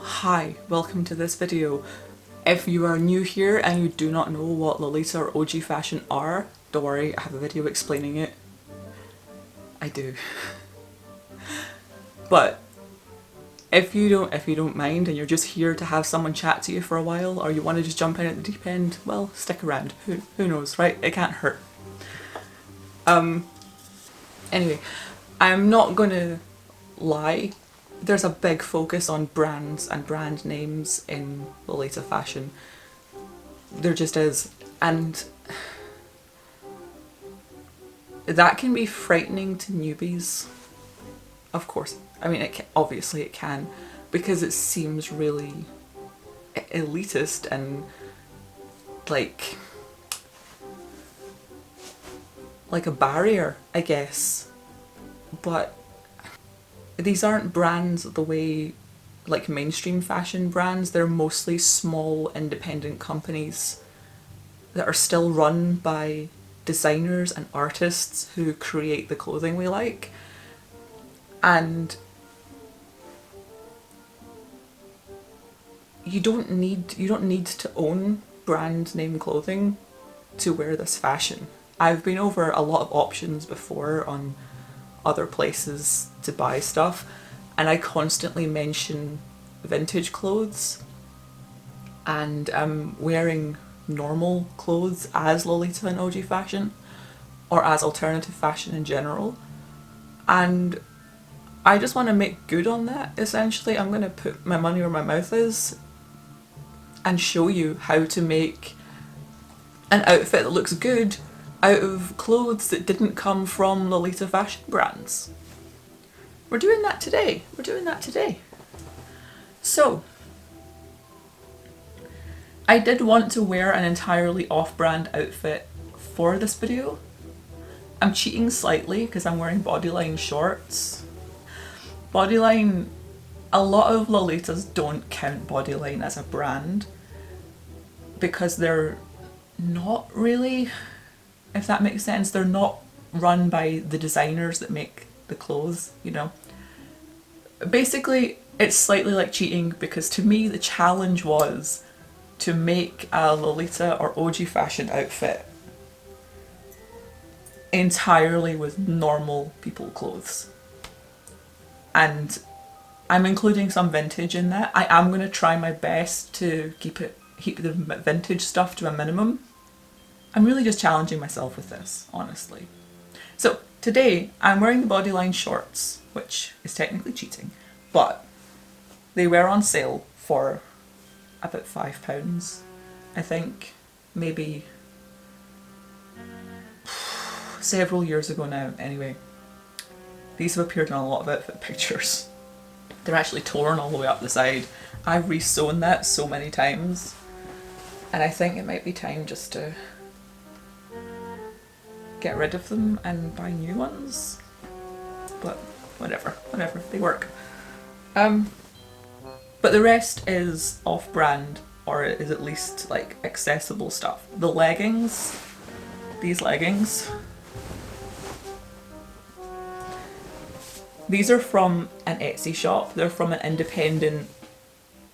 Hi, welcome to this video. If you are new here and you do not know what Lolita or Ouji fashion are, don't worry, I have a video explaining it. I do. But if you don't mind and you're just here to have someone chat to you for a while, or you want to just jump in at the deep end, well, stick around. Who knows, right? It can't hurt. Anyway, I'm not gonna lie. There's a big focus on brands and brand names in Lolita fashion. There just is. And that can be frightening to newbies. Of course. I mean, obviously it can, because it seems really elitist and like a barrier, I guess. But these aren't brands the way like mainstream fashion brands. They're mostly small independent companies that are still run by designers and artists who create the clothing we like. And you don't need to own brand name clothing to wear this fashion. I've been over a lot of options before on other places to buy stuff, and I constantly mention vintage clothes, and I'm wearing normal clothes as Lolita and Ouji fashion, or as alternative fashion in general, and I just want to make good on that. Essentially, I'm going to put my money where my mouth is and show you how to make an outfit that looks good out of clothes that didn't come from Lolita fashion brands. We're doing that today. So, I did want to wear an entirely off-brand outfit for this video. I'm cheating slightly because I'm wearing Bodyline shorts. Bodyline, a lot of Lolitas don't count Bodyline as a brand because they're not really, if that makes sense, they're not run by the designers that make the clothes, you know. Basically, it's slightly like cheating because to me the challenge was to make a Lolita or Ouji fashion outfit entirely with normal people clothes. And I'm including some vintage in that. I am going to try my best to keep the vintage stuff to a minimum. I'm really just challenging myself with this, honestly. So today I'm wearing the Bodyline shorts, which is technically cheating, but they were on sale for about £5, I think, maybe several years ago now. Anyway, these have appeared in a lot of outfit pictures. They're actually torn all the way up the side. I've re-sewn that so many times, and I think it might be time just to get rid of them and buy new ones. But whatever, they work. But the rest is off-brand, or is at least like accessible stuff. The leggings, these leggings, these are from an Etsy shop. They're from an independent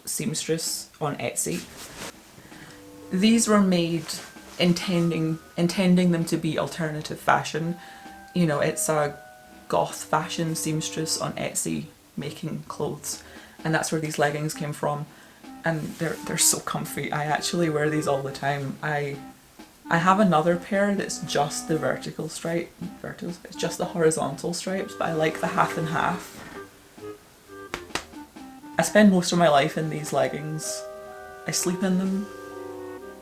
seamstress on Etsy. These were made intending them to be alternative fashion. You know, it's a goth fashion seamstress on Etsy making clothes, and that's where these leggings came from. And they're so comfy. I actually wear these all the time. I have another pair that's just the vertical stripe. It's just the horizontal stripes, but I like the half and half. I spend most of my life in these leggings. I sleep in them.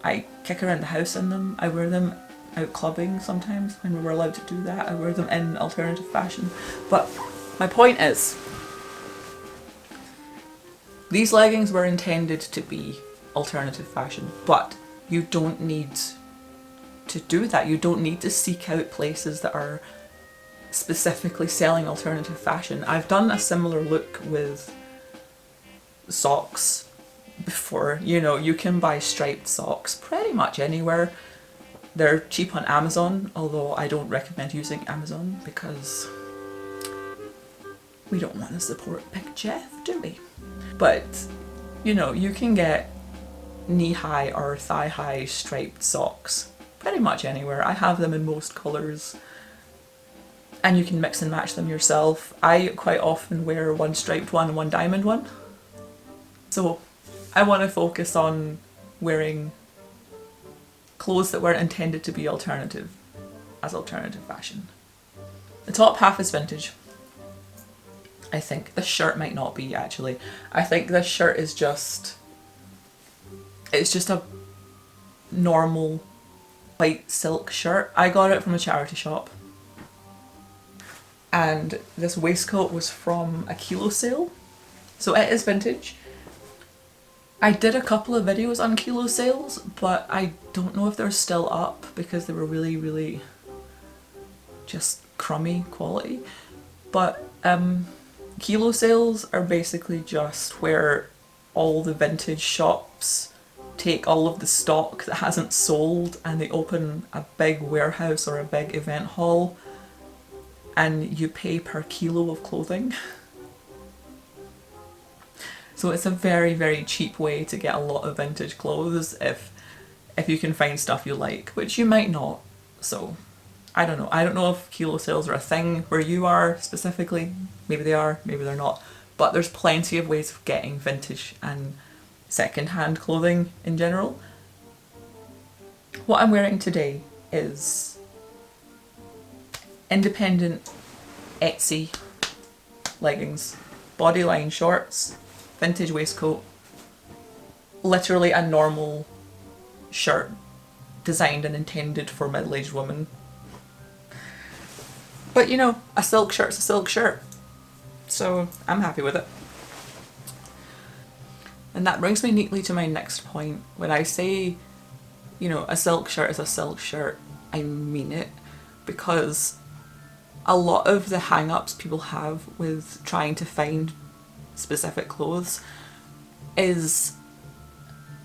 I kick around the house in them. I wear them out clubbing sometimes when we were allowed to do that. I wear them in alternative fashion. But my point is, these leggings were intended to be alternative fashion, but you don't need to do that. You don't need to seek out places that are specifically selling alternative fashion. I've done a similar look with socks before. You know, you can buy striped socks pretty much anywhere. They're cheap on Amazon, although I don't recommend using Amazon because we don't want to support Big Jeff, do we? But You know, you can get knee-high or thigh-high striped socks pretty much anywhere. I have them in most colours. And you can mix and match them yourself. I quite often wear one striped one and one diamond one. So I want to focus on wearing clothes that weren't intended to be alternative fashion. The top half is vintage. I think this shirt might not be actually. I think this shirt is it's just a normal white silk shirt. I got it from a charity shop. And this waistcoat was from a kilo sale. So it is vintage. I did a couple of videos on kilo sales, but I don't know if they're still up because they were really, really just crummy quality. But kilo sales are basically just where all the vintage shops take all of the stock that hasn't sold and they open a big warehouse or a big event hall and you pay per kilo of clothing. So it's a very, very cheap way to get a lot of vintage clothes if you can find stuff you like, which you might not. So I don't know. I don't know if kilo sales are a thing where you are specifically. Maybe they are, maybe they're not. But there's plenty of ways of getting vintage and second-hand clothing in general. What I'm wearing today is independent Etsy leggings, bodyline shorts, vintage waistcoat, literally a normal shirt designed and intended for middle-aged women. But you know, a silk shirt's a silk shirt, so I'm happy with it. And that brings me neatly to my next point. When I say, you know, a silk shirt is a silk shirt, I mean it, because a lot of the hang-ups people have with trying to find specific clothes is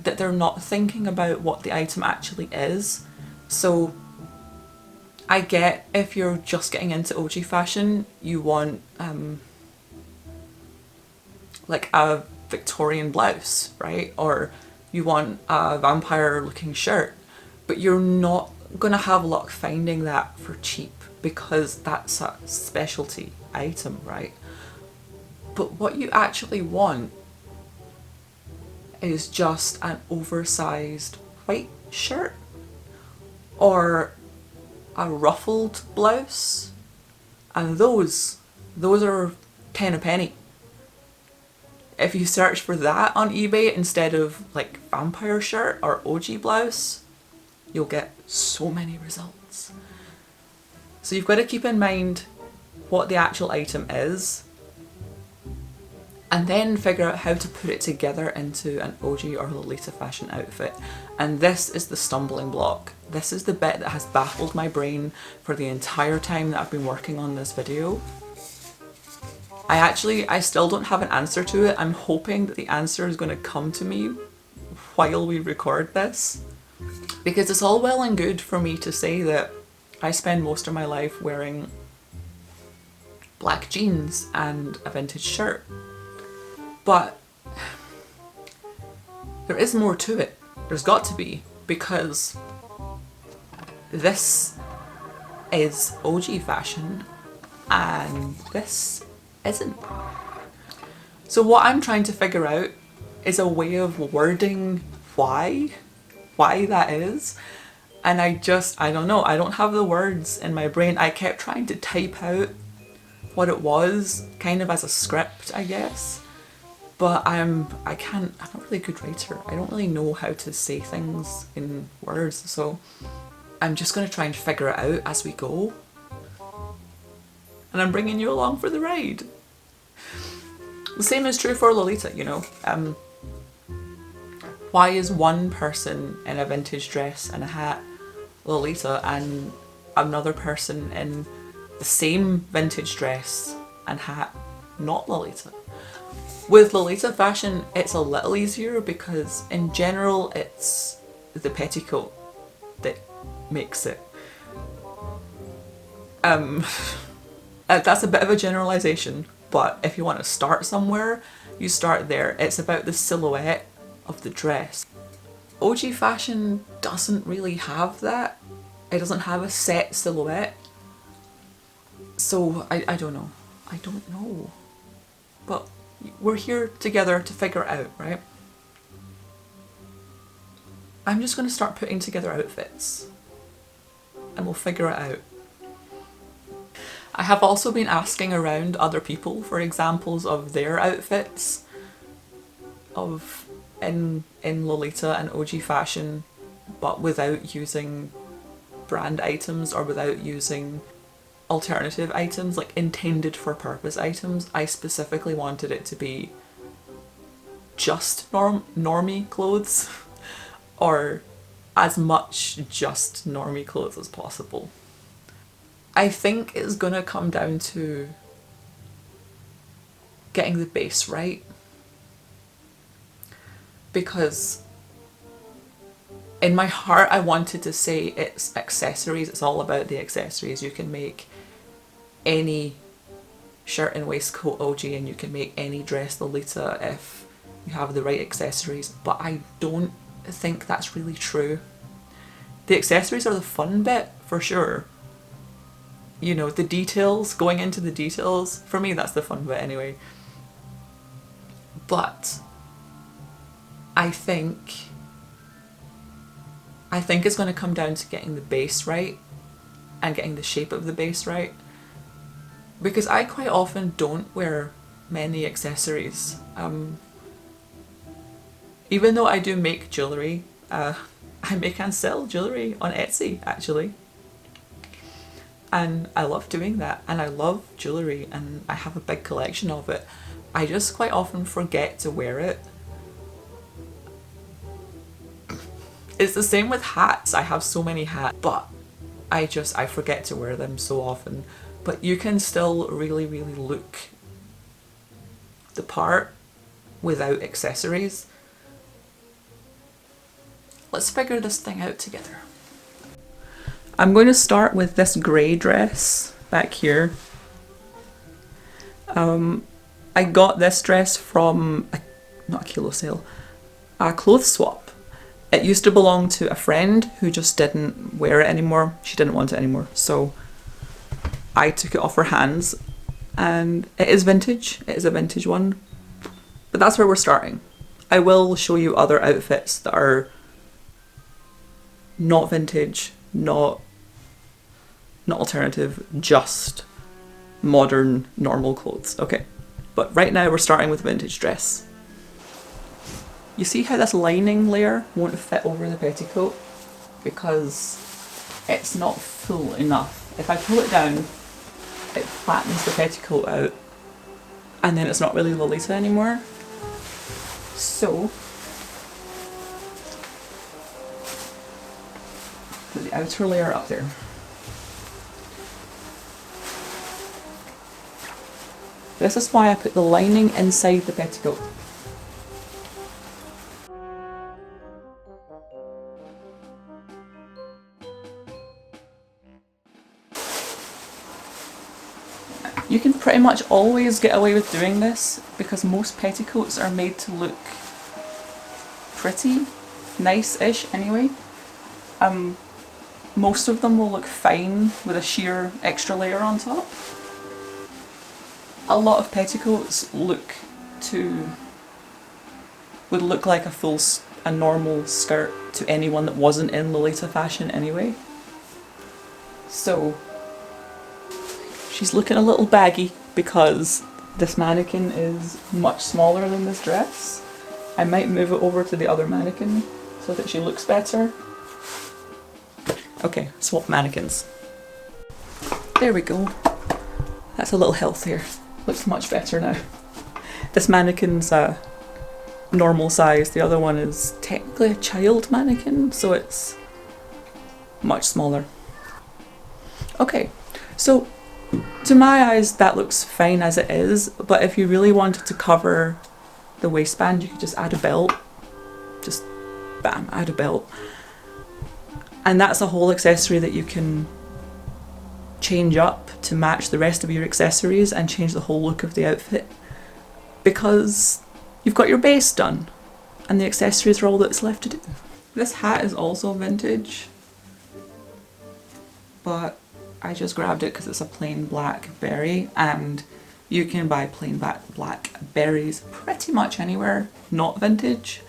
that they're not thinking about what the item actually is. So I get if you're just getting into Ouji fashion, you want like a Victorian blouse, right? Or you want a vampire looking shirt, but you're not gonna have luck finding that for cheap because that's a specialty item, right? But what you actually want is just an oversized white shirt or a ruffled blouse, and those are 10 a penny. If you search for that on eBay instead of like vampire shirt or Ouji blouse, you'll get so many results. So you've got to keep in mind what the actual item is and then figure out how to put it together into an Ouji or Lolita fashion outfit. And this is the stumbling block. This is the bit that has baffled my brain for the entire time that I've been working on this video. I still don't have an answer to it. I'm hoping that the answer is going to come to me while we record this. Because it's all well and good for me to say that I spend most of my life wearing black jeans and a vintage shirt. But there is more to it. There's got to be, because this is Ouji fashion and this isn't. So what I'm trying to figure out is a way of wording why that is. And I don't know, I don't have the words in my brain. I kept trying to type out what it was, kind of as a script, I guess. But I'm not really a good writer. I don't really know how to say things in words, so I'm just going to try and figure it out as we go. And I'm bringing you along for the ride. The same is true for Lolita, you know. Why is one person in a vintage dress and a hat Lolita and another person in the same vintage dress and hat not Lolita? With Lolita fashion, it's a little easier because in general it's the petticoat that makes it. That's a bit of a generalisation, but if you want to start somewhere, you start there. It's about the silhouette of the dress. Ouji fashion doesn't really have that. It doesn't have a set silhouette. So I don't know. I don't know. But we're here together to figure it out, right? I'm just going to start putting together outfits and we'll figure it out. I have also been asking around other people for examples of their outfits of in Lolita and Ouji fashion, but without using brand items or without using alternative items, like intended for purpose items. I specifically wanted it to be just normie clothes or as much just normie clothes as possible. I think it's gonna come down to getting the base right, because in my heart I wanted to say it's accessories, it's all about the accessories. You can make any shirt and waistcoat Ouji and you can make any dress Lolita if you have the right accessories, but I don't think that's really true. The accessories are the fun bit for sure. You know, the details, going into the details, for me that's the fun bit anyway. But I think it's going to come down to getting the base right and getting the shape of the base right, because I quite often don't wear many accessories. Even though I do make jewellery, I make and sell jewellery on Etsy actually. And I love doing that, and I love jewellery and I have a big collection of it. I just quite often forget to wear it. It's the same with hats. I have so many hats, but I forget to wear them so often. But you can still really, really look the part without accessories. Let's figure this thing out together. I'm going to start with this grey dress back here. I got this dress from, not a kilo sale, a clothes swap. It used to belong to a friend who just didn't wear it anymore. She didn't want it anymore, so I took it off her hands, and it is vintage. It is a vintage one, but that's where we're starting. I will show you other outfits that are not vintage, not alternative, just modern, normal clothes. Okay, but right now we're starting with vintage dress. You see how this lining layer won't fit over the petticoat because it's not full enough. If I pull it down, it flattens the petticoat out and then it's not really Lolita anymore. So put the outer layer up there. This is why I put the lining inside the petticoat. You can pretty much always get away with doing this because most petticoats are made to look pretty, nice-ish anyway. Most of them will look fine with a sheer extra layer on top. A lot of petticoats would look like a normal skirt to anyone that wasn't in Lolita fashion anyway. So she's looking a little baggy because this mannequin is much smaller than this dress. I might move it over to the other mannequin so that she looks better. Okay, swap mannequins. There we go. That's a little healthier. Looks much better now. This mannequin's normal size. The other one is technically a child mannequin, so it's much smaller. Okay, so to my eyes that looks fine as it is, but if you really wanted to cover the waistband you could just add a belt. Just bam, add a belt. And that's a whole accessory that you can change up to match the rest of your accessories and change the whole look of the outfit. Because you've got your base done, and the accessories are all that's left to do. This hat is also vintage, but I just grabbed it because it's a plain black berry, and you can buy plain black berries pretty much anywhere not vintage.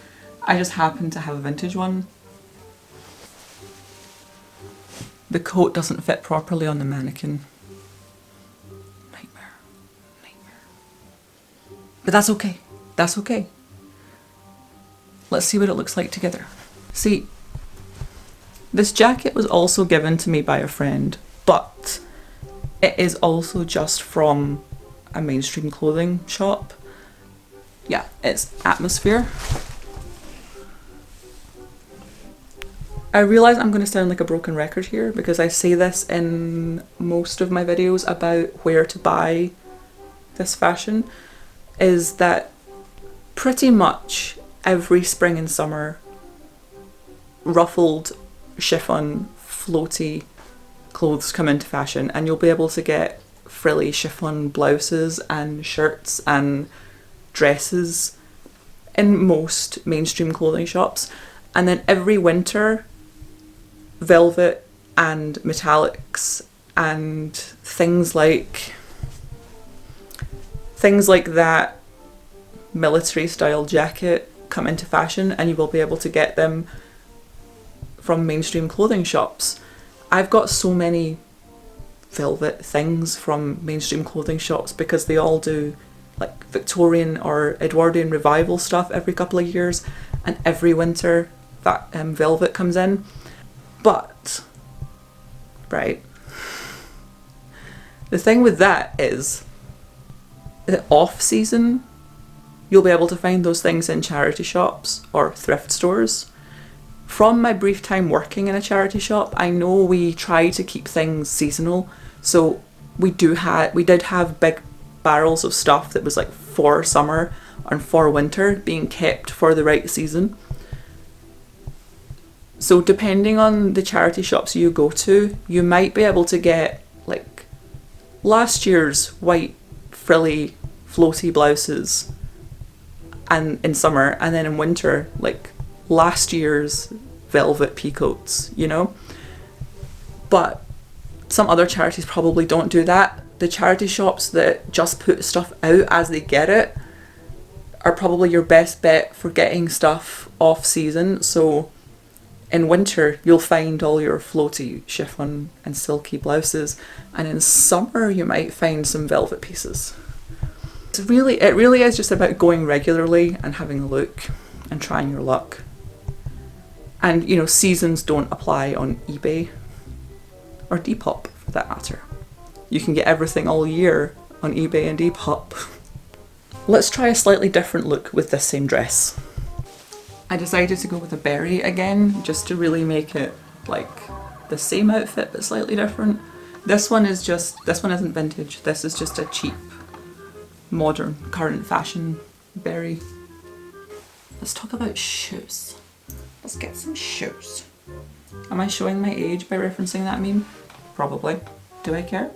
I just happen to have a vintage one. The coat doesn't fit properly on the mannequin. Nightmare. But that's okay. That's okay. Let's see what it looks like together. See, this jacket was also given to me by a friend, but it is also just from a mainstream clothing shop. Yeah, it's Atmosphere. I realise I'm going to sound like a broken record here because I say this in most of my videos about where to buy this fashion, is that pretty much every spring and summer ruffled, chiffon, floaty clothes come into fashion, and you'll be able to get frilly chiffon blouses and shirts and dresses in most mainstream clothing shops. And then every winter, velvet and metallics and things like that military style jacket come into fashion, and you will be able to get them from mainstream clothing shops. I've got so many velvet things from mainstream clothing shops because they all do like Victorian or Edwardian revival stuff every couple of years, and every winter that velvet comes in. But, right, the thing with that is that off season you'll be able to find those things in charity shops or thrift stores. From my brief time working in a charity shop, I know we try to keep things seasonal, so we did have big barrels of stuff that was like for summer and for winter being kept for the right season. So depending on the charity shops you go to, you might be able to get like last year's white frilly floaty blouses and in summer, and then in winter like last year's velvet peacoats, you know? But some other charities probably don't do that. The charity shops that just put stuff out as they get it are probably your best bet for getting stuff off season. So in winter you'll find all your floaty chiffon and silky blouses, and in summer you might find some velvet pieces. It really is just about going regularly and having a look and trying your luck. And you know, seasons don't apply on eBay or Depop for that matter. You can get everything all year on eBay and Depop. Let's try a slightly different look with this same dress. I decided to go with a berry again, just to really make it like the same outfit but slightly different. This one isn't vintage, this is just a cheap, modern, current fashion berry. Let's talk about shoes. Let's get some shoes. Am I showing my age by referencing that meme? Probably. Do I care?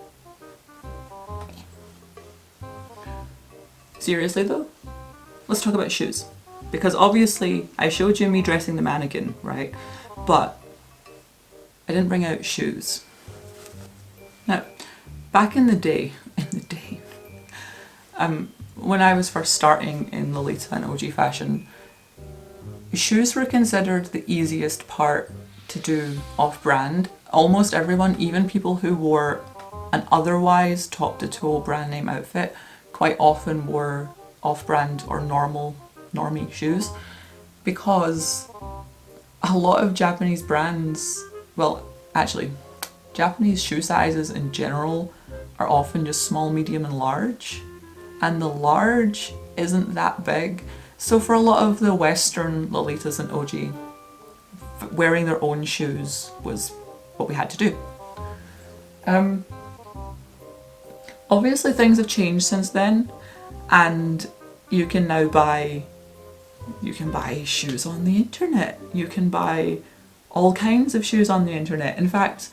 Seriously though, let's talk about shoes. Because obviously I showed you me dressing the mannequin, right? But I didn't bring out shoes. Now, back in the day, when I was first starting in Lolita and Ouji fashion, shoes were considered the easiest part to do off-brand. Almost everyone, even people who wore an otherwise top-to-toe brand name outfit, quite often wore off-brand or normie shoes, because a lot of Japanese brands, well actually Japanese shoe sizes in general are often just small, medium and large, and the large isn't that big. So for a lot of the Western Lolitas and Ouji, wearing their own shoes was what we had to do. Obviously things have changed since then, and you can now buy shoes on the internet. You can buy all kinds of shoes on the internet. In fact,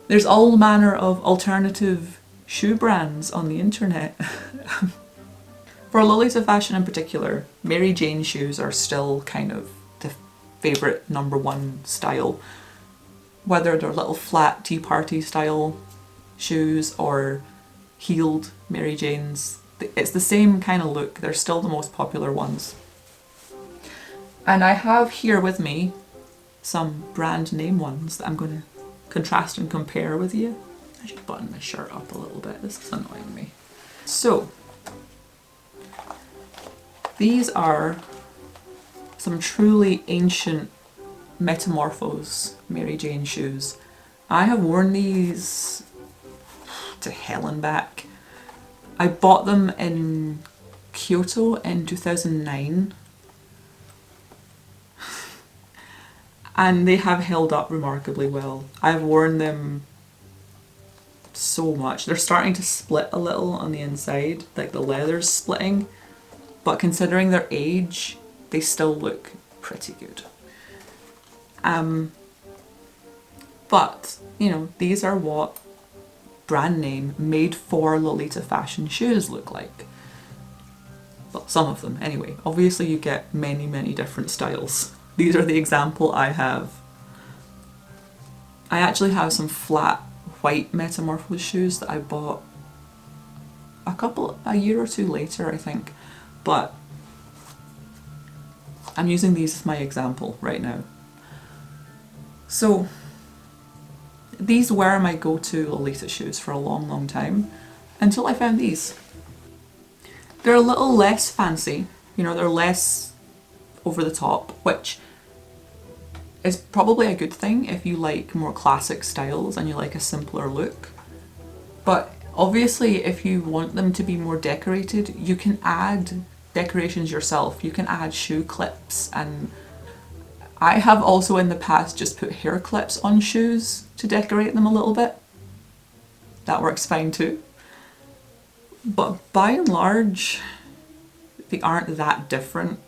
there's all manner of alternative shoe brands on the internet. For Lolita fashion in particular, Mary Jane shoes are still kind of the favourite #1 style. Whether they're little flat tea party style shoes or heeled Mary Janes, it's the same kind of look. They're still the most popular ones. And I have here with me some brand name ones that I'm going to contrast and compare with you. I should button my shirt up a little bit, this is annoying me. So, these are some truly ancient Metamorphose Mary Jane shoes. I have worn these to hell and back. I bought them in Kyoto in 2009 and they have held up remarkably well. I've worn them so much. They're starting to split a little on the inside, like the leather's splitting, but considering their age, they still look pretty good. But, you know, these are what brand name made for Lolita fashion shoes look like. Well, some of them anyway. Obviously you get many, many different styles. These are the example I have. I actually have some flat white Metamorphose shoes that I bought a year or two later, I think. But I'm using these as my example right now. So these were my go-to Lolita shoes for a long, long time, until I found these. They're a little less fancy, you know, they're less over the top, which is probably a good thing if you like more classic styles and you like a simpler look. But obviously if you want them to be more decorated, you can add decorations yourself. You can add shoe clips, and I have also in the past just put hair clips on shoes to decorate them a little bit. That works fine too. But by and large, they aren't that different.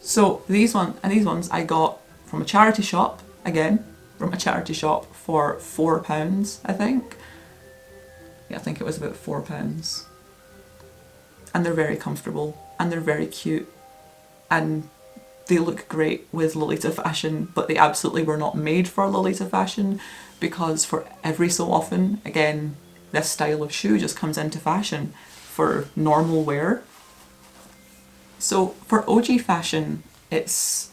So these ones I got from a charity shop, again, from a charity shop for £4, I think. Yeah, I think it was about £4. And they're very comfortable and they're very cute and they look great with Lolita fashion, but they absolutely were not made for Lolita fashion, because for every so often, again, this style of shoe just comes into fashion for normal wear. So for Ouji fashion, it's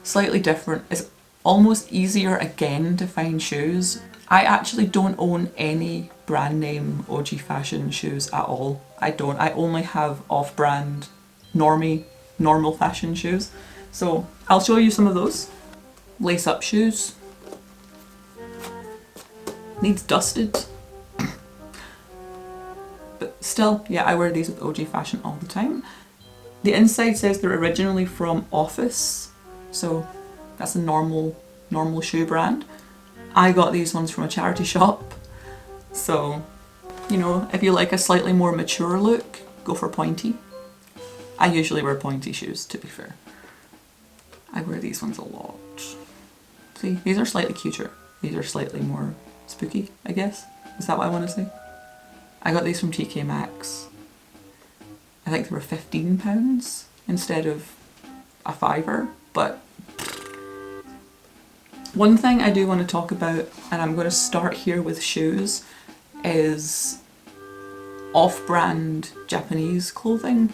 slightly different. It's almost easier again to find shoes. I actually don't own any brand name Ouji fashion shoes at all. I don't. I only have off-brand normal fashion shoes. So I'll show you some of those. Lace up shoes. Needs dusted. But still, yeah, I wear these with Ouji fashion all the time. The inside says they're originally from Office, so that's a normal shoe brand. I got these ones from a charity shop, so, you know, if you like a slightly more mature look, go for pointy. I usually wear pointy shoes, to be fair. I wear these ones a lot. See, these are slightly cuter. These are slightly more spooky, I guess. Is that what I want to say? I got these from TK Maxx. I think they were £15 instead of a £5, but one thing I do want to talk about, and I'm going to start here with shoes, is off-brand Japanese clothing.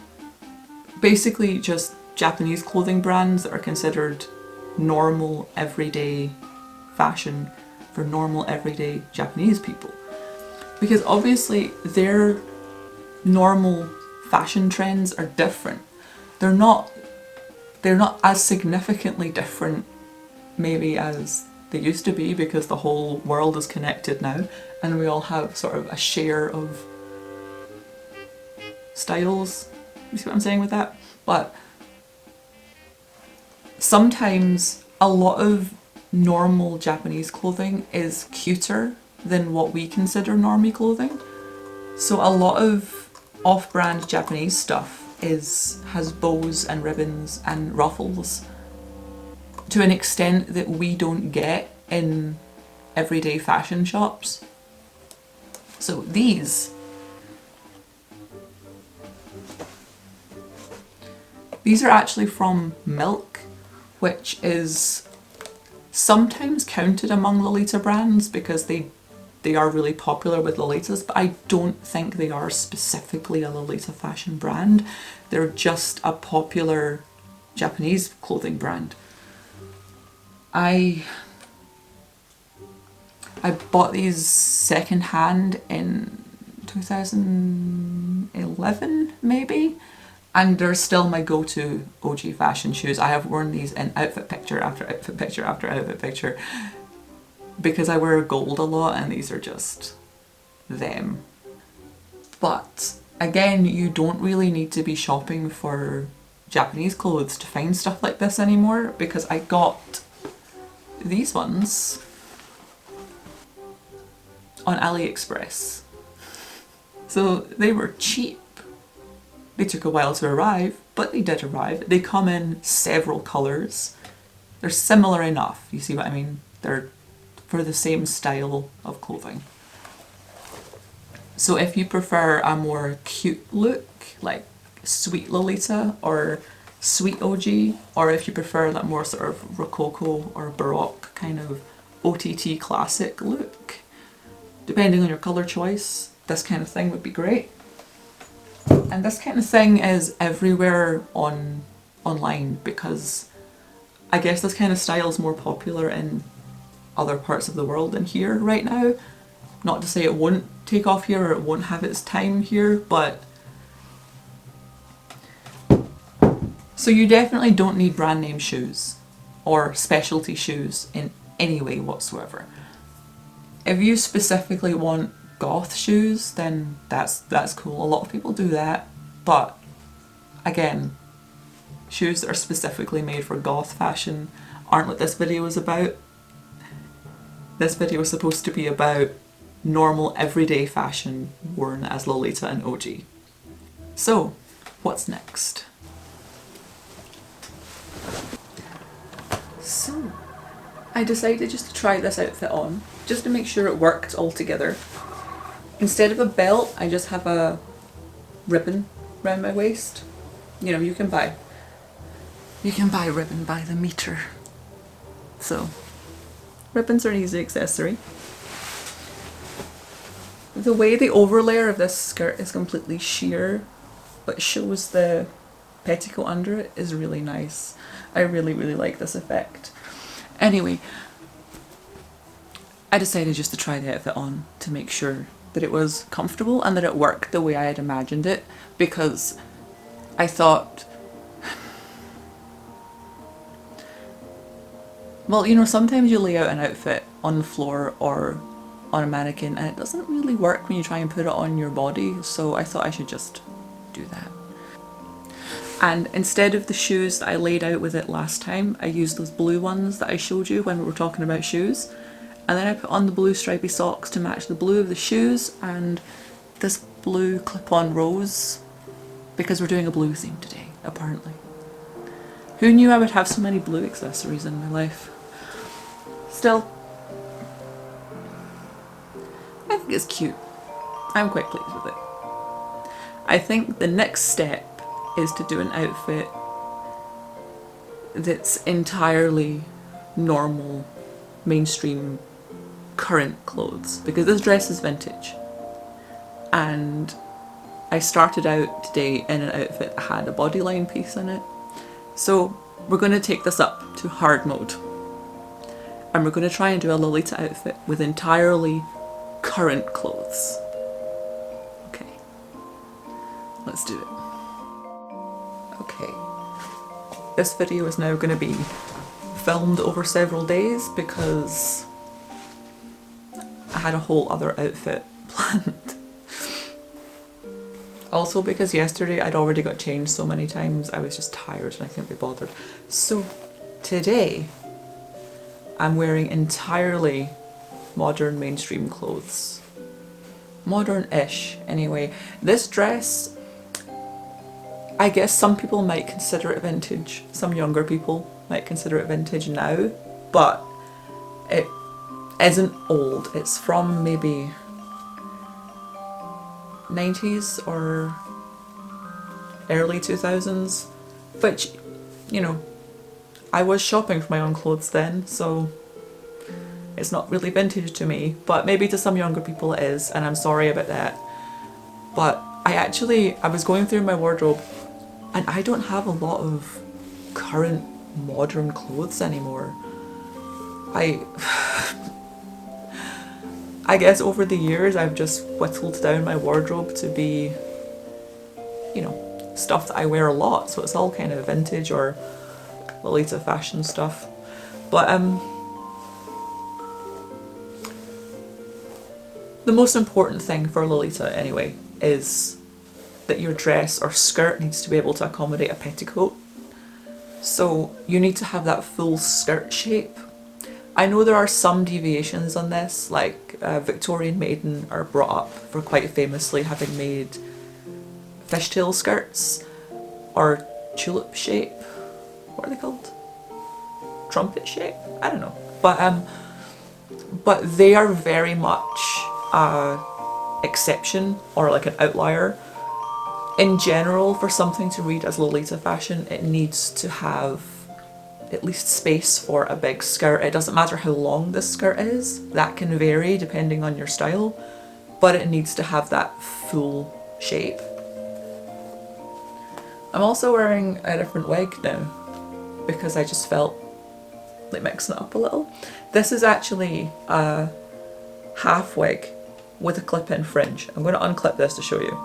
Basically just Japanese clothing brands that are considered normal everyday fashion for normal everyday Japanese people. Because obviously their normal fashion trends are different. They're not as significantly different maybe as they used to be, because the whole world is connected now and we all have sort of a share of styles. You see what I'm saying with that? But sometimes a lot of normal Japanese clothing is cuter than what we consider normie clothing. So a lot of off-brand Japanese stuff has bows and ribbons and ruffles to an extent that we don't get in everyday fashion shops. So these These are actually from Milk, which is sometimes counted among Lolita brands because they are really popular with Lolitas, but I don't think they are specifically a Lolita fashion brand. They're just a popular Japanese clothing brand. I bought these secondhand in 2011 maybe, and they're still my go-to Ouji fashion shoes. I have worn these in outfit picture after outfit picture after outfit picture because I wear gold a lot and these are just them. But again, you don't really need to be shopping for Japanese clothes to find stuff like this anymore, because I got these ones on AliExpress. So they were cheap. They took a while to arrive, but they did arrive. They come in several colours. They're similar enough, you see what I mean? They're for the same style of clothing. So if you prefer a more cute look, like sweet Lolita or sweet Ouji, or if you prefer that more sort of Rococo or Baroque kind of OTT classic look, depending on your colour choice, this kind of thing would be great. And this kind of thing is everywhere online because I guess this kind of style is more popular in other parts of the world than here right now. Not to say it won't take off here or it won't have its time here, but so you definitely don't need brand name shoes or specialty shoes in any way whatsoever. If you specifically want goth shoes, then that's cool. A lot of people do that, but again, shoes that are specifically made for goth fashion aren't what this video is about. This video is supposed to be about normal everyday fashion worn as Lolita and Ouji. So, what's next? So, I decided just to try this outfit on, just to make sure it worked all together. Instead of a belt, I just have a ribbon around my waist. You know, you can buy ribbon by the meter. So, ribbons are an easy accessory. The way the overlayer of this skirt is completely sheer, but shows the petticoat under it, is really nice. I really, really like this effect. Anyway, I decided just to try the outfit on to make sure that it was comfortable and that it worked the way I had imagined it, because I thought, well, you know, sometimes you lay out an outfit on the floor or on a mannequin and it doesn't really work when you try and put it on your body, so I thought I should just do that. And instead of the shoes that I laid out with it last time, I used those blue ones that I showed you when we were talking about shoes. And then I put on the blue stripy socks to match the blue of the shoes and this blue clip-on rose, because we're doing a blue theme today, apparently. Who knew I would have so many blue accessories in my life? Still, I think it's cute. I'm quite pleased with it. I think the next step is to do an outfit that's entirely normal, mainstream, current clothes, because this dress is vintage. And I started out today in an outfit that had a bodyline piece in it. So we're going to take this up to hard mode. And we're going to try and do a Lolita outfit with entirely current clothes. Okay, let's do it. Okay, this video is now going to be filmed over several days because I had a whole other outfit planned. Also because yesterday I'd already got changed so many times, I was just tired and I couldn't be bothered. So today I'm wearing entirely modern mainstream clothes. Modern-ish, anyway. This dress, I guess some people might consider it vintage. Some younger people might consider it vintage now, but it isn't old. It's from maybe 90s or early 2000s. Which, you know, I was shopping for my own clothes then, so it's not really vintage to me, but maybe to some younger people it is, and I'm sorry about that. But I was going through my wardrobe and I don't have a lot of current modern clothes anymore. I guess over the years I've just whittled down my wardrobe to be, you know, stuff that I wear a lot, so it's all kind of vintage or Lolita fashion stuff. But the most important thing for Lolita anyway is that your dress or skirt needs to be able to accommodate a petticoat. So you need to have that full skirt shape. I know there are some deviations on this, like Victorian Maiden are brought up for quite famously having made fishtail skirts or tulip shape. What are they called? Trumpet shape? I don't know. But they are very much exception or like an outlier. In general, for something to read as Lolita fashion, it needs to have at least space for a big skirt. It doesn't matter how long this skirt is, that can vary depending on your style, but it needs to have that full shape. I'm also wearing a different wig now because I just felt like mixing it up a little. This is actually a half wig with a clip-in fringe. I'm going to unclip this to show you.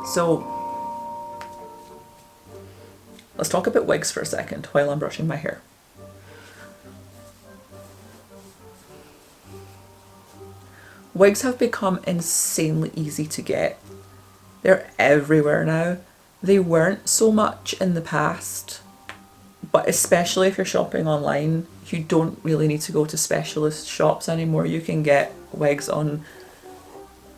So let's talk about wigs for a second while I'm brushing my hair. Wigs have become insanely easy to get. They're everywhere now. They weren't so much in the past, but especially if you're shopping online, you don't really need to go to specialist shops anymore. You can get wigs on,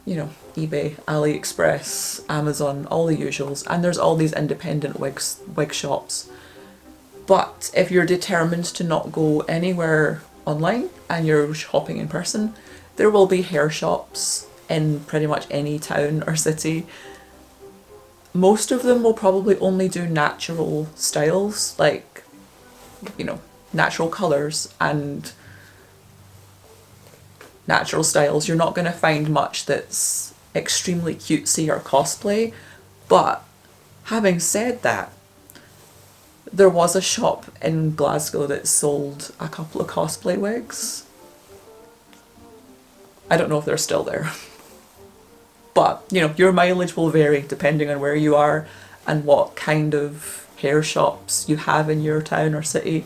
you know, eBay, AliExpress, Amazon, all the usuals, and there's all these independent wig shops. But if you're determined to not go anywhere online and you're shopping in person, there will be hair shops in pretty much any town or city. Most of them will probably only do natural styles, like, you know, natural colours and natural styles. You're not going to find much that's extremely cutesy or cosplay. But having said that, there was a shop in Glasgow that sold a couple of cosplay wigs. I don't know if they're still there. But, you know, your mileage will vary depending on where you are and what kind of hair shops you have in your town or city.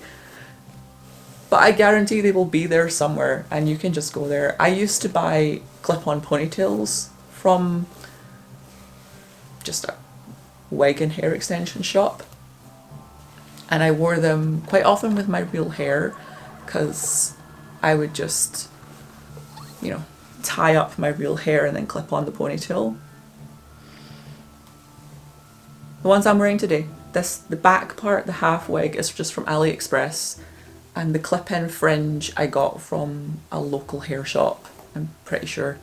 But I guarantee they will be there somewhere and you can just go there. I used to buy clip-on ponytails from just a wig and hair extension shop. And I wore them quite often with my real hair because I would just, you know, tie up my real hair and then clip on the ponytail. The ones I'm wearing today, the back part, the half wig, is just from AliExpress, and the clip-in fringe I got from a local hair shop, I'm pretty sure.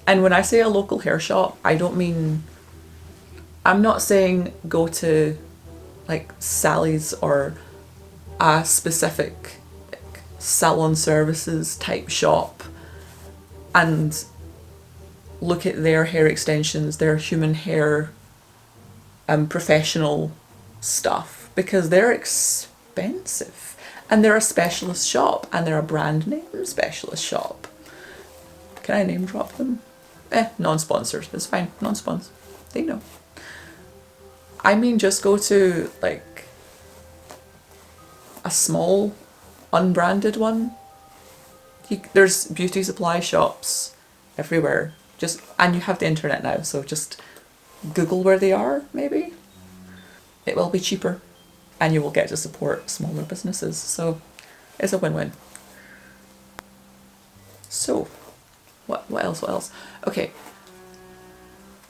And when I say a local hair shop, I'm not saying go to like Sally's or a specific salon services type shop and look at their hair extensions, their human hair professional stuff, because they're expensive and they're a specialist shop and they're a brand name specialist shop. Can I name drop them? Non-sponsors, it's fine, non-spons, they know. I mean, just go to like a small unbranded one. There's beauty supply shops everywhere. And you have the internet now, so just Google where they are, maybe. It will be cheaper and you will get to support smaller businesses. So it's a win-win. So what else? Okay.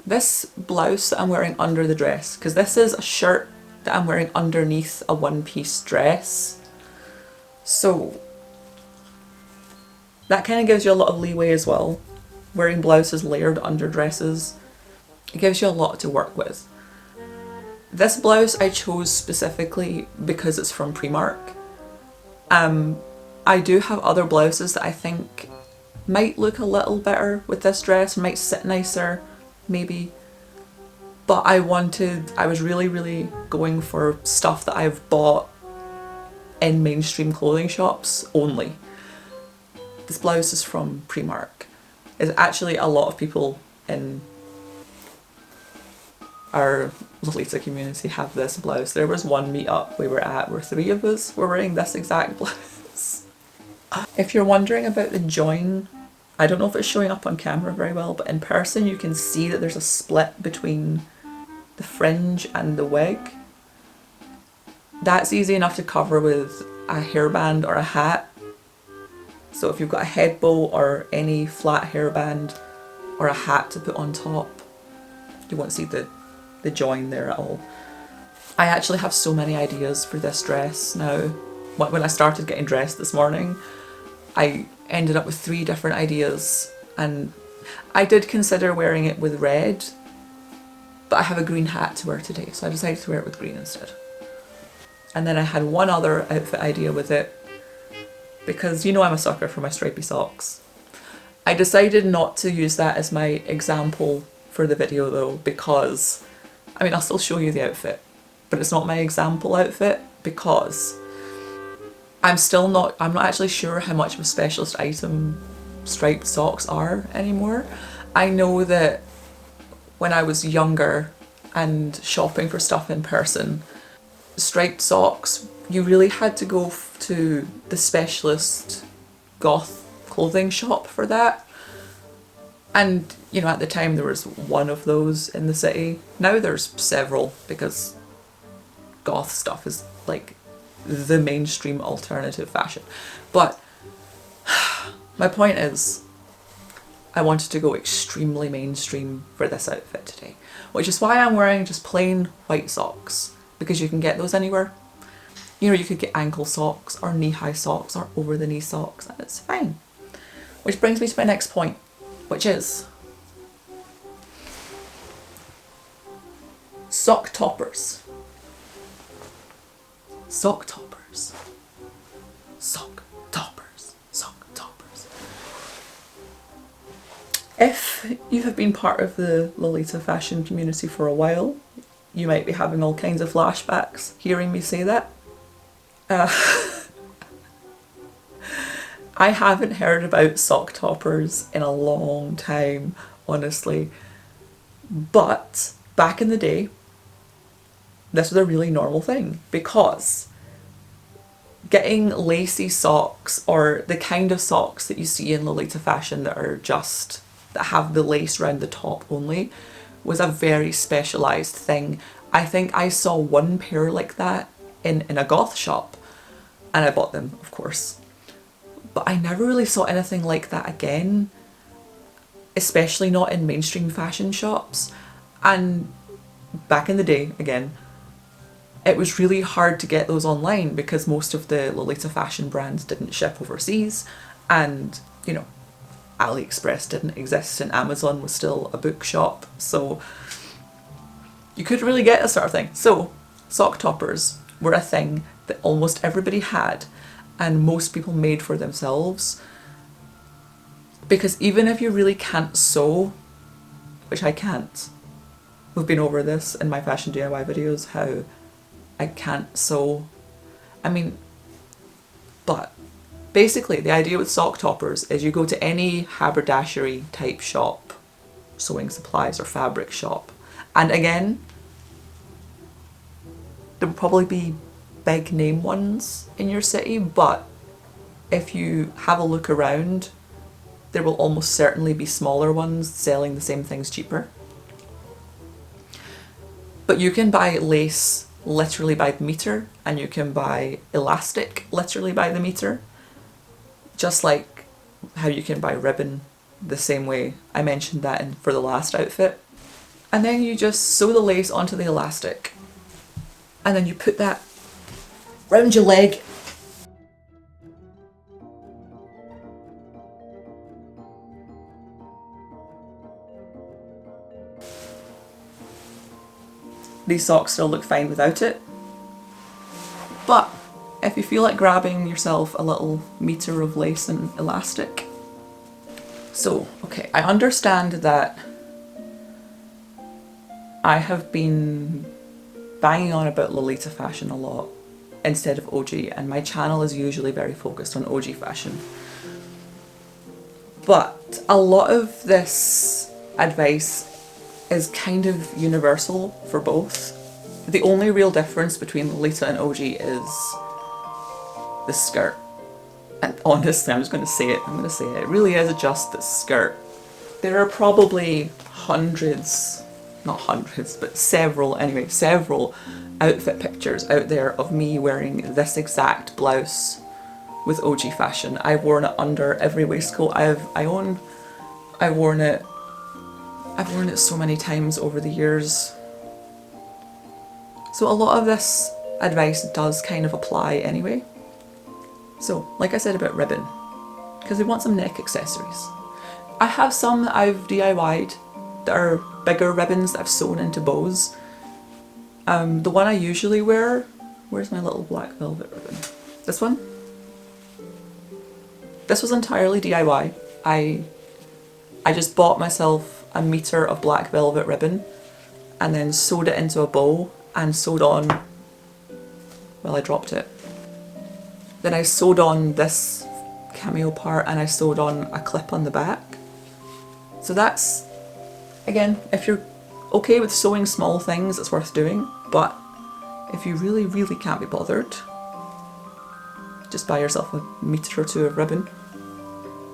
This blouse that I'm wearing under the dress, because this is a shirt that I'm wearing underneath a one-piece dress. So That kind of gives you a lot of leeway as well. Wearing blouses layered under dresses, it gives you a lot to work with. This blouse I chose specifically because it's from Primark. I do have other blouses that I think might look a little better with this dress, might sit nicer, maybe. But I was really going for stuff that I've bought in mainstream clothing shops only. This blouse is from Primark. It's actually a lot of people in our Lolita community have this blouse. There was one meetup we were at where 3 of us were wearing this exact blouse. If you're wondering about the join, I don't know if it's showing up on camera very well, but in person you can see that there's a split between the fringe and the wig. That's easy enough to cover with a hairband or a hat. So if you've got a head bow or any flat hairband or a hat to put on top, you won't see the join there at all. I actually have so many ideas for this dress now. When I started getting dressed this morning, I ended up with 3 different ideas, and I did consider wearing it with red, but I have a green hat to wear today, so I decided to wear it with green instead. And then I had one other outfit idea with it, because you know I'm a sucker for my stripy socks. I decided not to use that as my example for the video though, because, I mean, I'll still show you the outfit, but it's not my example outfit because I'm not actually sure how much of a specialist item striped socks are anymore. I know that when I was younger and shopping for stuff in person, striped socks, you really had to go to the specialist goth clothing shop for that. And, you know, at the time there was one of those in the city. Now there's several because goth stuff is like the mainstream alternative fashion. But my point is, I wanted to go extremely mainstream for this outfit today, which is why I'm wearing just plain white socks, because you can get those anywhere. You know, you could get ankle socks or knee-high socks or over-the-knee socks, and it's fine. Which brings me to my next point, which is sock toppers. Sock toppers. Sock toppers. Sock toppers. If you have been part of the Lolita fashion community for a while, you might be having all kinds of flashbacks hearing me say that. I haven't heard about sock toppers in a long time, honestly. But back in the day, this was a really normal thing, because getting lacy socks, or the kind of socks that you see in Lolita fashion that have the lace around the top only, was a very specialised thing. I think I saw one pair like that in a goth shop, and I bought them, of course. But I never really saw anything like that again, especially not in mainstream fashion shops. And back in the day, again, it was really hard to get those online because most of the Lolita fashion brands didn't ship overseas, and, you know, AliExpress didn't exist and Amazon was still a bookshop, so you couldn't really get this sort of thing. So sock toppers were a thing that almost everybody had, and most people made for themselves, because even if you really can't sew, which I can't, we've been over this in my fashion DIY videos, how I can't sew. I mean, but basically the idea with sock toppers is you go to any haberdashery type shop, sewing supplies or fabric shop, and again, there will probably be big name ones in your city, but if you have a look around, there will almost certainly be smaller ones selling the same things cheaper. But you can buy lace literally by the meter, and you can buy elastic literally by the meter, just like how you can buy ribbon the same way I mentioned that for the last outfit. And then you just sew the lace onto the elastic, and then you put that round your leg, These socks still look fine without it. But if you feel like grabbing yourself a little meter of lace and elastic. So, okay, I understand that I have been banging on about Lolita fashion a lot instead of Ouji, and my channel is usually very focused on Ouji fashion. But a lot of this advice is kind of universal for both. The only real difference between Lolita and Ouji is the skirt. And honestly, I'm just going to say it, it really is just the skirt. There are probably hundreds, not hundreds, but several outfit pictures out there of me wearing this exact blouse with Ouji fashion. I've worn it under every waistcoat I've worn it so many times over the years. So a lot of this advice does kind of apply anyway. So, like I said about ribbon, because we want some neck accessories. I have some that I've DIY'd that are bigger ribbons that I've sewn into bows. The one I usually wear, where's my little black velvet ribbon? This one? This was entirely DIY. I just bought myself a meter of black velvet ribbon and then sewed it into a bow and sewed on, well, I dropped it. Then I sewed on this cameo part and I sewed on a clip on the back. So that's, again, if you're okay with sewing small things, it's worth doing. But if you really, really can't be bothered, just buy yourself a meter or two of ribbon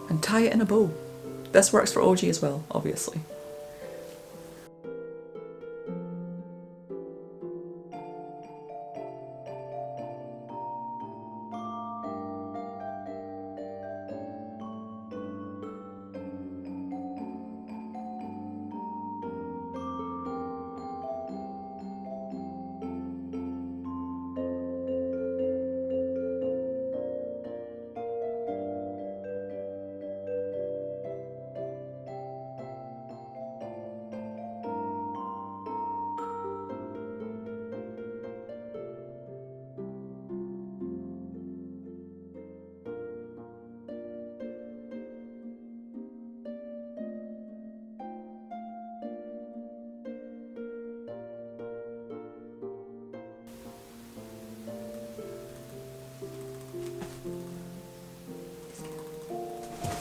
and tie it in a bow. This works for Ouji as well, obviously.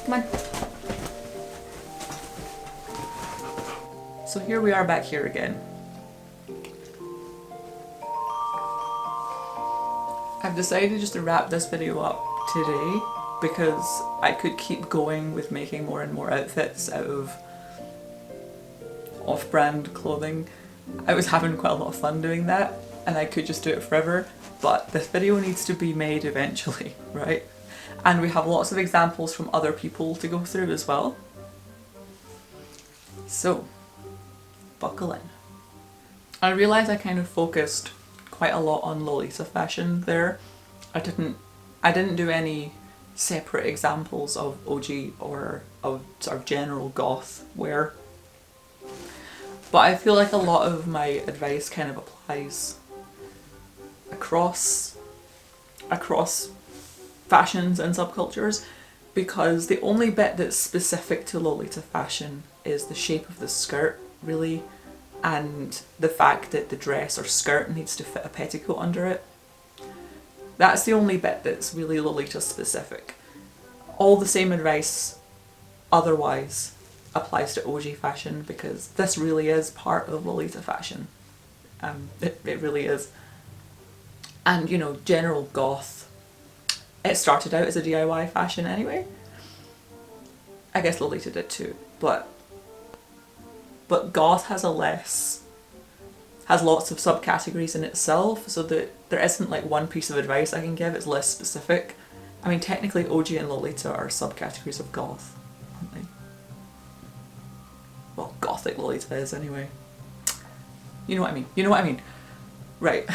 Come on. So here we are back here again. I've decided just to wrap this video up today because I could keep going with making more and more outfits out of off-brand clothing. I was having quite a lot of fun doing that and I could just do it forever, but this video needs to be made eventually, right? And we have lots of examples from other people to go through as well. So, buckle in. I realised I kind of focused quite a lot on Lolita fashion there. I didn't do any separate examples of Ouji or of sort of general goth wear. But I feel like a lot of my advice kind of applies across fashions and subcultures, because the only bit that's specific to Lolita fashion is the shape of the skirt, really, and the fact that the dress or skirt needs to fit a petticoat under it. That's the only bit that's really Lolita specific. All the same advice otherwise applies to Ouji fashion, because this really is part of Lolita fashion. It really is. And, you know, general goth, it started out as a DIY fashion anyway. I guess Lolita did too, but goth has lots of subcategories in itself, so that there isn't like one piece of advice I can give. It's less specific. I mean, technically Ouji and Lolita are subcategories of goth, aren't they? Well, gothic Lolita is anyway. You know what I mean? You know what I mean? Right.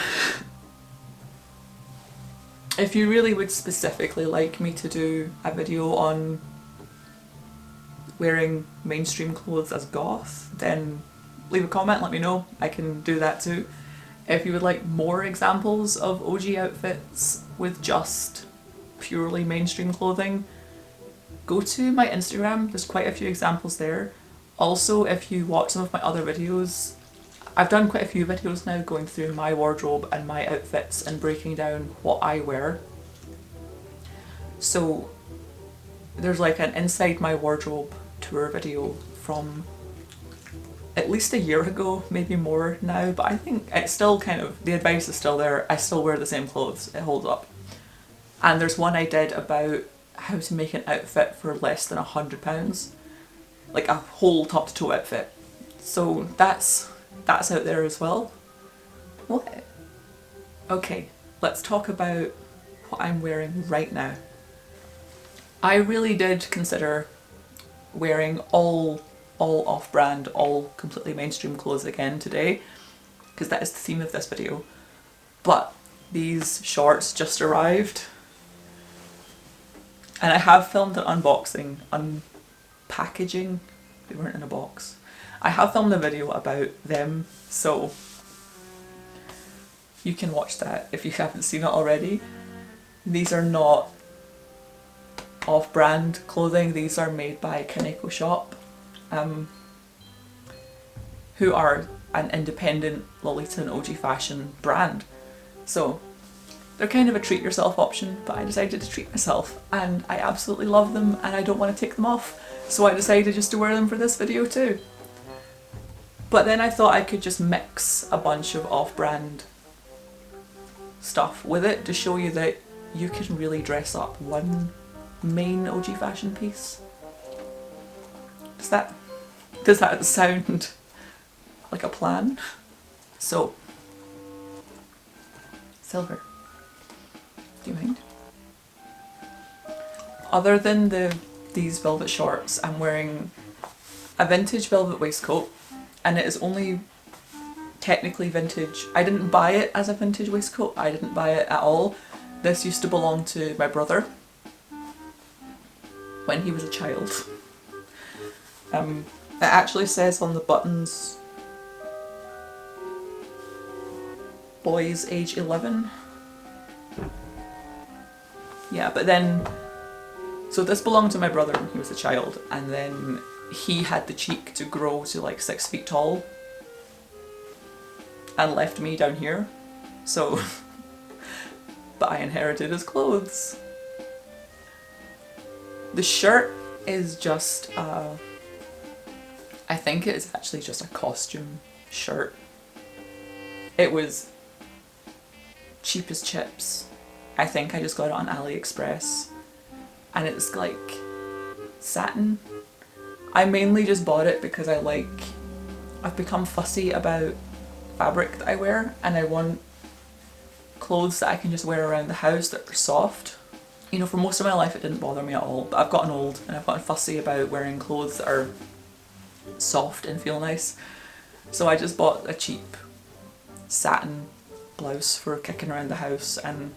If you really would specifically like me to do a video on wearing mainstream clothes as goth, then leave a comment, let me know. I can do that too. If you would like more examples of OG outfits with just purely mainstream clothing, go to my Instagram, there's quite a few examples there. Also, if you watch some of my other videos, I've done quite a few videos now going through my wardrobe and my outfits and breaking down what I wear. So there's like an inside my wardrobe tour video from at least a year ago, maybe more now, but I think it's still kind of, the advice is still there. I still wear the same clothes, it holds up. And there's one I did about how to make an outfit for less than £100, like a whole top to toe outfit. So that's out there as well. What? Okay, let's talk about what I'm wearing right now. I really did consider wearing all off-brand, all completely mainstream clothes again today, because that is the theme of this video. But these shorts just arrived, and I have filmed an unboxing, unpackaging, they weren't in a box. I have filmed a video about them, so you can watch that if you haven't seen it already. These are not off-brand clothing, these are made by Kaneko Shop, who are an independent Lolita and Ouji fashion brand. So they're kind of a treat yourself option, but I decided to treat myself and I absolutely love them and I don't want to take them off, so I decided just to wear them for this video too. But then I thought I could just mix a bunch of off-brand stuff with it to show you that you can really dress up one main OG fashion piece. Does that sound like a plan? So, silver. Do you mind? Other than these velvet shorts, I'm wearing a vintage velvet waistcoat, and it is only technically vintage. I didn't buy it as a vintage waistcoat, I didn't buy it at all. This used to belong to my brother when he was a child. It actually says on the buttons, boys age 11. Yeah, but then, so this belonged to my brother when he was a child, and then he had the cheek to grow to like 6 feet tall and left me down here, so but I inherited his clothes. The shirt is just I think it is actually just a costume shirt. It was cheap as chips. I think I just got it on AliExpress, and it's like satin. I mainly just bought it because I've become fussy about fabric that I wear, and I want clothes that I can just wear around the house that are soft. You know, for most of my life it didn't bother me at all, but I've gotten old and I've gotten fussy about wearing clothes that are soft and feel nice. So I just bought a cheap satin blouse for kicking around the house, and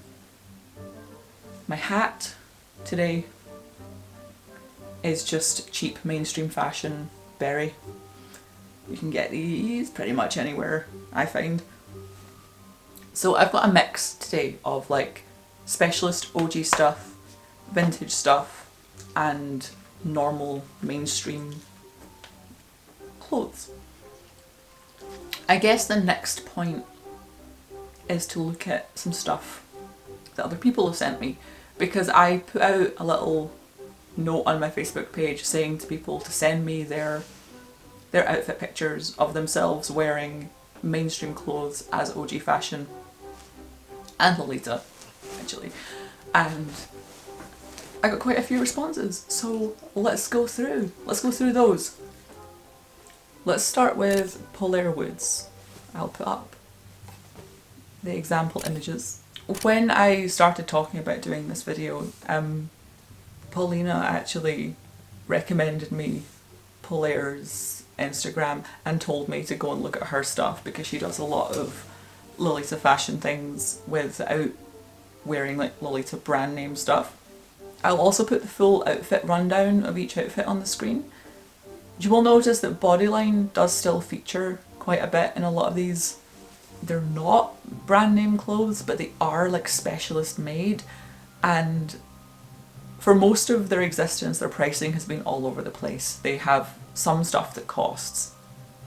my hat today is just cheap mainstream fashion berry. You can get these pretty much anywhere, I find. So I've got a mix today of like specialist OG stuff, vintage stuff, and normal mainstream clothes. I guess the next point is to look at some stuff that other people have sent me, because I put out a little note on my Facebook page saying to people to send me their outfit pictures of themselves wearing mainstream clothes as OG fashion and Lolita, actually, and I got quite a few responses, so let's go through those. Let's start with Polaire Woods. I'll put up the example images. When I started talking about doing this video, Paulina actually recommended me Polaire's Instagram and told me to go and look at her stuff, because she does a lot of Lolita fashion things without wearing like Lolita brand name stuff. I'll also put the full outfit rundown of each outfit on the screen. You will notice that bodyline does still feature quite a bit in a lot of these. They're not brand name clothes, but they are like specialist made, and for most of their existence, their pricing has been all over the place. They have some stuff that costs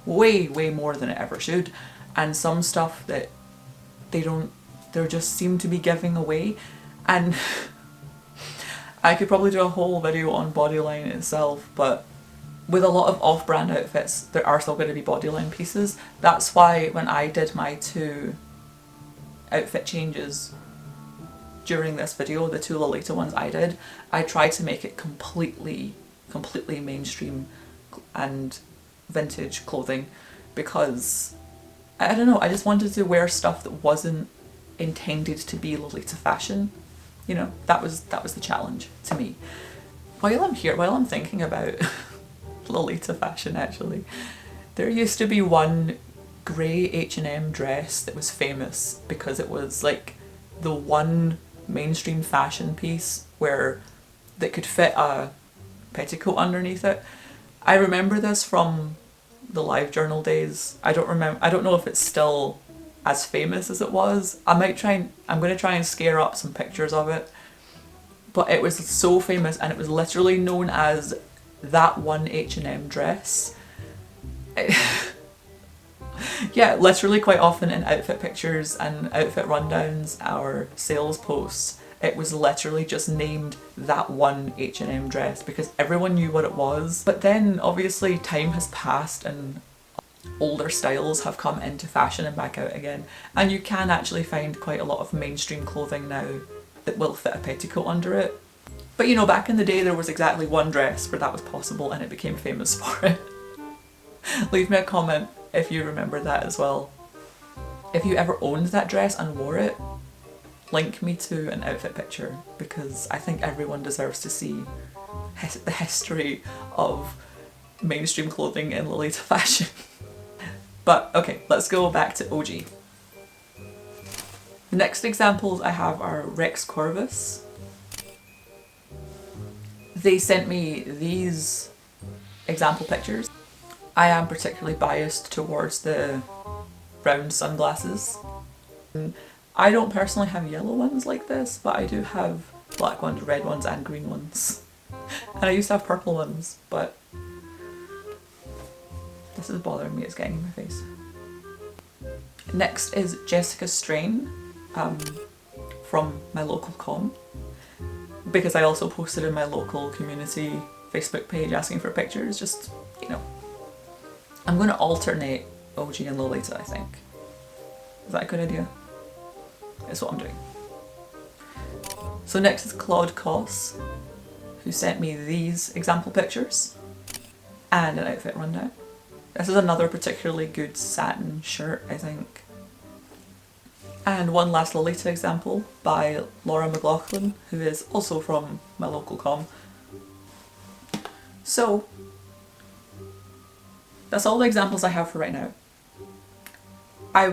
way more than it ever should, and some stuff that they just seem to be giving away. And I could probably do a whole video on bodyline itself, but with a lot of off-brand outfits, there are still going to be bodyline pieces. That's why when I did my 2 outfit changes during this video, the 2 Lolita ones I tried to make it completely mainstream and vintage clothing, because I don't know, I just wanted to wear stuff that wasn't intended to be Lolita fashion. You know, that was the challenge to me. While I'm thinking about Lolita fashion, actually, there used to be one grey H&M dress that was famous because it was like the one mainstream fashion piece that could fit a petticoat underneath it. I remember this from the LiveJournal days. I don't know if it's still as famous as it was. I'm going to try and scare up some pictures of it. But it was so famous, and it was literally known as that one H&M dress. Yeah, literally quite often in outfit pictures and outfit rundowns or sales posts, it was literally just named that one H&M dress because everyone knew what it was. But then obviously time has passed and older styles have come into fashion and back out again, and you can actually find quite a lot of mainstream clothing now that will fit a petticoat under it. But you know, back in the day there was exactly one dress where that was possible and it became famous for it. Leave me a comment if you remember that as well. If you ever owned that dress and wore it, link me to an outfit picture, because I think everyone deserves to see the history of mainstream clothing in Lolita fashion. But okay, let's go back to Ouji. The next examples I have are Rex Corvus. They sent me these example pictures. I am particularly biased towards the round sunglasses. I don't personally have yellow ones like this, but I do have black ones, red ones and green ones. And I used to have purple ones, but this is bothering me, it's getting in my face. Next is Jessica Strain from my local com, because I also posted in my local community Facebook page asking for pictures, just, you know. I'm going to alternate Ouji and Lolita, I think. Is that a good idea? That's what I'm doing. So next is Claude Koss, who sent me these example pictures and an outfit rundown. This is another particularly good satin shirt, I think. And one last Lolita example by Laura McLaughlin, who is also from my local com. So that's all the examples I have for right now. I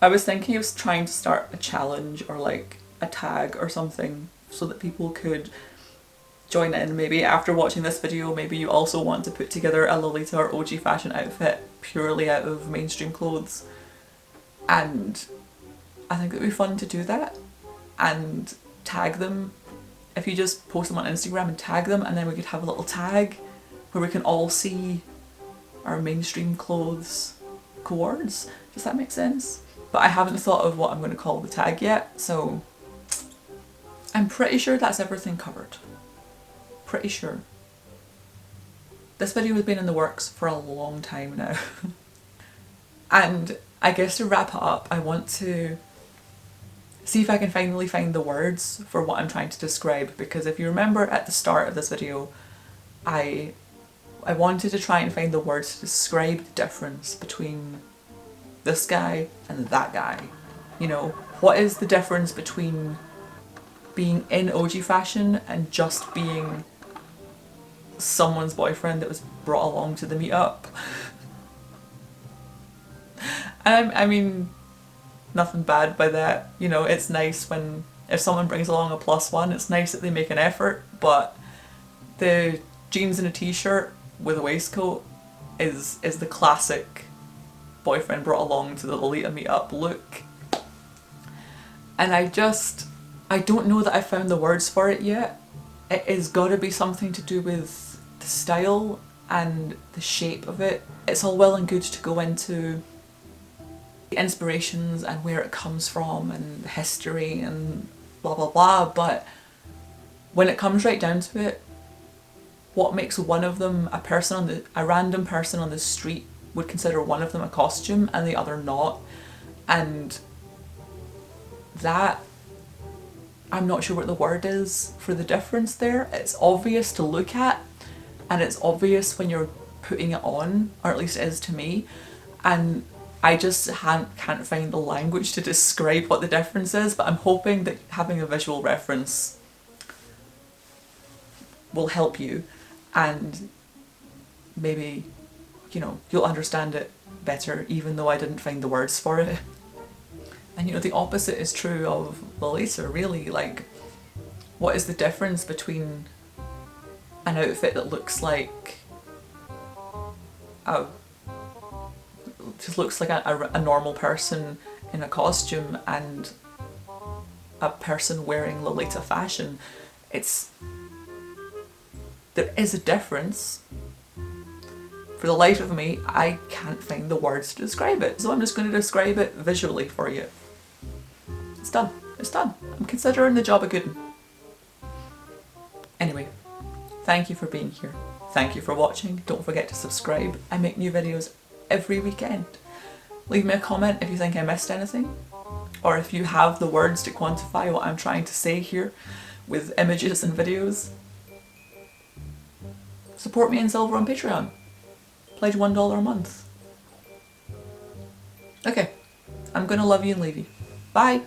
was thinking of trying to start a challenge or like a tag or something so that people could join in. Maybe after watching this video, maybe you also want to put together a Lolita or Ouji fashion outfit purely out of mainstream clothes. And I think it would be fun to do that and tag them. If you just post them on Instagram and tag them, and then we could have a little tag where we can all see our mainstream clothes coords. Does that make sense? But I haven't thought of what I'm going to call the tag yet, so I'm pretty sure that's everything covered. Pretty sure. This video has been in the works for a long time now. And I guess to wrap it up, I want to see if I can finally find the words for what I'm trying to describe, because if you remember at the start of this video, I wanted to try and find the words to describe the difference between this guy and that guy. You know, what is the difference between being in Ouji fashion and just being someone's boyfriend that was brought along to the meetup? And I mean, nothing bad by that. You know, it's nice if someone brings along a plus one, it's nice that they make an effort, but the jeans and a t-shirt with a waistcoat is the classic boyfriend brought along to the Lolita meetup look. And I don't know that I found the words for it yet. It has got to be something to do with the style and the shape of it. It's all well and good to go into the inspirations and where it comes from and the history and blah blah blah, but when it comes right down to it, what makes one of them a random person on the street would consider one of them a costume and the other not, and that, I'm not sure what the word is for the difference there. It's obvious to look at, and it's obvious when you're putting it on, or at least it is to me, and I just can't find the language to describe what the difference is, but I'm hoping that having a visual reference will help you, and maybe, you know, you'll understand it better even though I didn't find the words for it. And you know, the opposite is true of Lolita, really. Like, what is the difference between an outfit that looks like just looks like a normal person in a costume and a person wearing Lolita fashion? There is a difference. For the life of me, I can't find the words to describe it, so I'm just going to describe it visually for you. It's done. It's done. I'm considering the job a good one. Anyway, thank you for being here. Thank you for watching. Don't forget to subscribe. I make new videos every weekend. Leave me a comment if you think I missed anything, or if you have the words to quantify what I'm trying to say here with images and videos. Support me in silver on Patreon. Pledge $1 a month. Okay, I'm gonna love you and leave you. Bye!